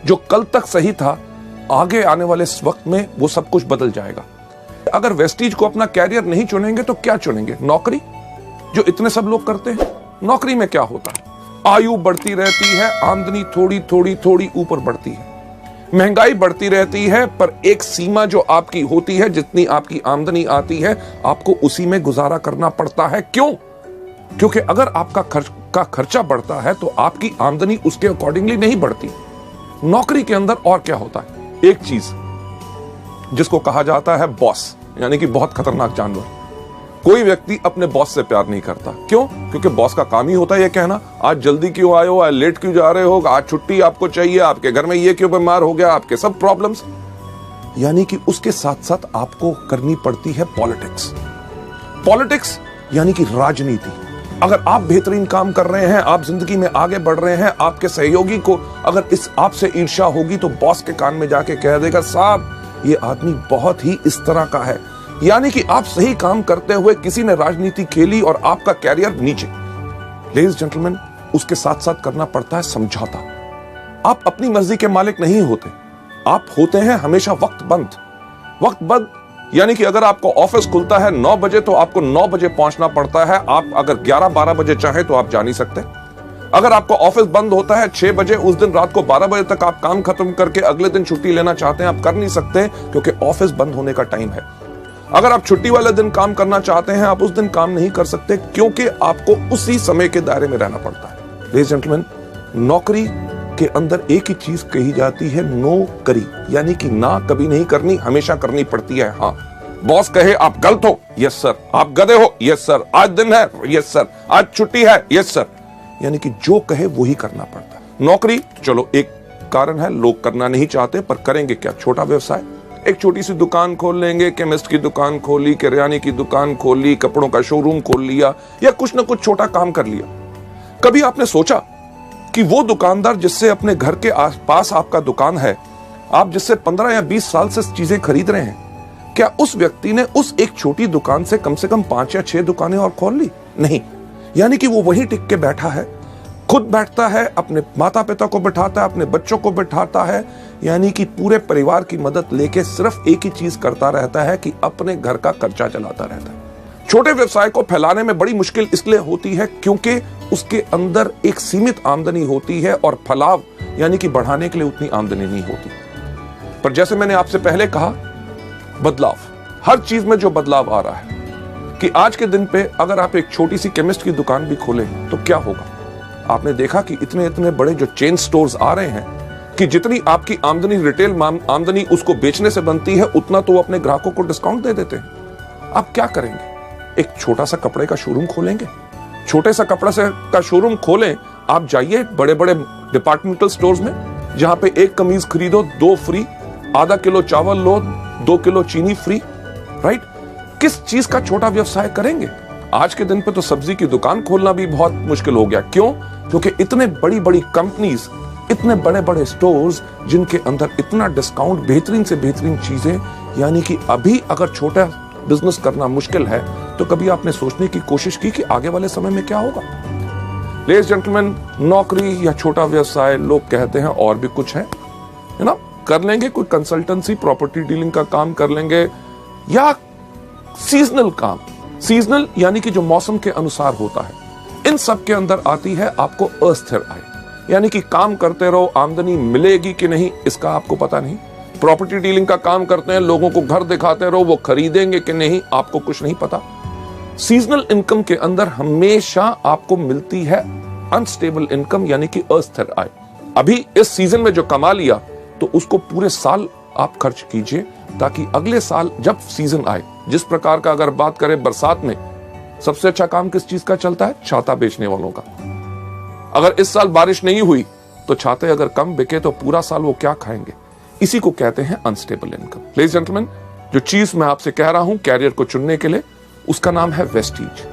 जो कल तक सही था, आगे आने वाले इस वक्त में वो सब कुछ बदल जाएगा। अगर वेस्टीज को अपना कैरियर नहीं चुनेंगे तो क्या चुनेंगे? नौकरी, जो इतने सब लोग करते हैं। नौकरी में क्या होता है? आयु बढ़ती रहती है, आमदनी थोड़ी थोड़ी थोड़ी ऊपर बढ़ती है, महंगाई बढ़ती रहती है, पर एक सीमा जो आपकी होती है, जितनी आपकी आमदनी आती है आपको उसी में गुजारा करना पड़ता है। क्यों? क्योंकि अगर आपका खर्चा बढ़ता है तो आपकी आमदनी उसके अकॉर्डिंगली नहीं बढ़ती। नौकरी के अंदर और क्या होता है? एक चीज जिसको कहा जाता है बॉस, यानी कि बहुत खतरनाक जानवर। कोई व्यक्ति अपने बॉस से प्यार नहीं करता। क्यों? क्योंकि बॉस का काम ही होता है ये कहना, आज जल्दी क्यों आए हो, आज लेट क्यों जा रहे हो, आज छुट्टी आपको चाहिए, आपके घर में ये क्यों बीमार हो गया, आपके सब प्रॉब्लम्स। यानी कि उसके साथ साथ आपको करनी पड़ती है पॉलिटिक्स। पॉलिटिक्स यानी कि राजनीति। अगर आप बेहतरीन काम कर रहे हैं, आप जिंदगी में आगे बढ़ रहे हैं, आपके सहयोगी को अगर इस आपसे ईर्ष्या होगी तो बॉस के कान में जाके कह देगा, साहब ये आदमी बहुत ही इस तरह का है। यानी कि आप सही काम करते हुए किसी ने राजनीति खेली और आपका कैरियर नीचे। लेडीज जेंटलमैन, उसके साथ साथ करना पड़ता है समझौता। आप अपनी मर्जी के मालिक नहीं होते, आप होते हैं हमेशा वक्तबंद। वक्तबंद यानी कि अगर आपको ऑफिस खुलता है 9 बजे तो आपको 9 बजे पहुंचना पड़ता है। आप अगर 11-12 बजे चाहें तो आप जा नहीं सकते। अगर आपको ऑफिस बंद होता है 6 बजे, उस दिन रात को 12 बजे तक आप काम खत्म करके अगले दिन छुट्टी लेना चाहते हैं, आप कर नहीं सकते क्योंकि ऑफिस बंद होने का टाइम है। अगर आप छुट्टी वाले दिन काम करना चाहते हैं, आप उस दिन काम नहीं कर सकते क्योंकि आपको उसी समय के दायरे में रहना पड़ता है। लेडीज जेंटलमैन, नौकरी के अंदर एक ही चीज कही जाती है, नो करी, यानी कि ना कभी नहीं करनी, हमेशा करनी पड़ती है। हाँ, बॉस कहे आप गलत हो, यस सर, आप गधे हो, यस सर, आज दिन है, यस सर, आज छुट्टी है, यस सर, यानी कि जो कहे वही करना पड़ता है। नौकरी, चलो एक कारण है, लोग करना नहीं चाहते, पर करेंगे क्या? छोटा व्यवसाय, एक छोटी सी दुकान खोल लेंगे, केमिस्ट की दुकान खोली, किराने की दुकान खोली, कपड़ों का शोरूम खोल लिया, या कुछ ना कुछ छोटा काम कर लिया। कभी आपने सोचा कि वो दुकानदार जिससे अपने घर के आसपास आपका दुकान है, आप जिससे 15 या 20 साल से चीजें खरीद रहे हैं, क्या उस व्यक्ति ने उस एक छोटी दुकान से कम 5 या 6 दुकानें और खोल ली? नहीं। यानी कि वो वहीं टिक के बैठा है, खुद बैठता है, अपने माता पिता को बिठाता है, अपने बच्चों को बिठाता है, यानी कि पूरे परिवार की मदद लेके सिर्फ एक ही चीज करता रहता है कि अपने घर का खर्चा चलाता रहता है। छोटे व्यवसाय को फैलाने में बड़ी मुश्किल इसलिए होती है क्योंकि उसके अंदर एक सीमित आमदनी होती है और फलाव यानी कि बढ़ाने के लिए उतनी आमदनी नहीं होती। पर जैसे मैंने आपसे पहले कहा, बदलाव, हर चीज में जो बदलाव आ रहा है कि आज के दिन पे अगर आप एक छोटी सी केमिस्ट की दुकान भी खोलें तो क्या होगा? आपने देखा कि इतने इतने बड़े जो चेन स्टोर्स आ रहे हैं कि जितनी आपकी आमदनी रिटेल आमदनी उसको बेचने से बनती है, उतना तो वो अपने ग्राहकों को डिस्काउंट दे देते हैं। आप क्या करेंगे? एक छोटा सा कपड़े का शोरूम खोलेंगे। छोटे सा कपड़ा से का शोरूम खोलें, आप जाइए बड़े बड़े डिपार्टमेंटल स्टोर्स में, जहां पे एक कमीज खरीदो 2 फ्री, आधा किलो चावल लो 2 किलो चीनी फ्री, राइट? किस चीज का छोटा व्यवसाय करेंगे? आज के दिन पे तो सब्जी की दुकान खोलना भी बहुत मुश्किल हो गया। क्यों? क्योंकि इतने बड़ी बड़ी कंपनीज, इतने बड़े बड़े स्टोर्स जिनके अंदर इतना डिस्काउंट, बेहतरीन से बेहतरीन चीजें, यानी कि अभी अगर छोटा बिजनेस करना मुश्किल है तो कभी आपने सोचने की कोशिश की कि आगे वाले समय में क्या होगा? लेडीज जेंटलमैन, नौकरी या छोटा व्यवसाय, लोग कहते हैं और भी कुछ है ना, कर लेंगे, कोई कंसल्टेंसी, प्रॉपर्टी डीलिंग का काम कर लेंगे, या सीजनल काम। सीजनल यानी कि जो मौसम के अनुसार होता है। इन सब के अंदर आती है आपको अस्थिर आय, यानी कि काम करते रहो, आमदनी मिलेगी कि नहीं इसका आपको पता नहीं। प्रॉपर्टी डीलिंग का काम करते हैं, लोगों को घर दिखाते रहो, वो खरीदेंगे कि नहीं आपको कुछ नहीं पता। सीजनल इनकम के अंदर हमेशा आपको मिलती है अनस्टेबल इनकम, यानी कि अस्थिर आय। अभी इस सीजन में जो कमा लिया तो उसको पूरे साल आप खर्च कीजिए, ताकि अगले साल जब सीजन आए, जिस प्रकार का अगर बात करें बरसात में, सबसे अच्छा काम किस चीज का चलता है? छाता बेचने वालों का। अगर इस साल बारिश नहीं हुई तो छाते अगर कम बिके तो पूरा साल वो क्या खाएंगे? इसी को कहते हैं अनस्टेबल इनकम। लेडीज जेंटलमैन, जो चीज मैं आपसे कह रहा हूं कैरियर को चुनने के लिए, उसका नाम है वेस्टीज।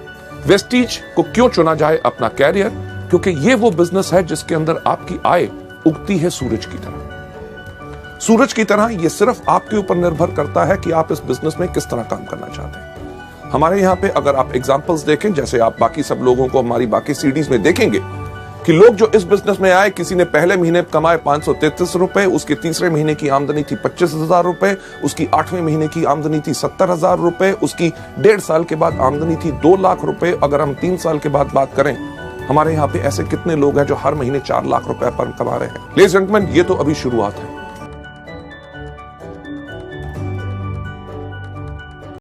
वेस्टीज को क्यों चुना जाए अपना कैरियर? क्योंकि ये वो बिजनेस है जिसके अंदर आपकी आय उगती है सूरज की तरह। सूरज की तरह ये सिर्फ आपके ऊपर निर्भर करता है कि आप इस बिजनेस में किस तरह काम करना चाहते हैं। हमारे यहाँ पे अगर आप एग्जांपल्स देखें, जैसे आप बाकी सब लोगों को हमारी बाकी सीडीज में देखेंगे कि लोग जो इस बिजनेस में आए, किसी ने पहले महीने कमाए 533 रुपए, उसके तीसरे महीने की आमदनी थी 25,000 रुपए, उसकी 8वें महीने की आमदनी थी 70,000 रुपए, उसकी 1.5 साल के बाद आमदनी थी 2 लाख रुपए। अगर हम 3 साल के बाद बात करें, हमारे यहाँ पे ऐसे कितने लोग हैं जो हर महीने 4 लाख रुपए पर कमा रहे हैं। लेडीज एंड जेंटलमैन, ये तो अभी शुरुआत है।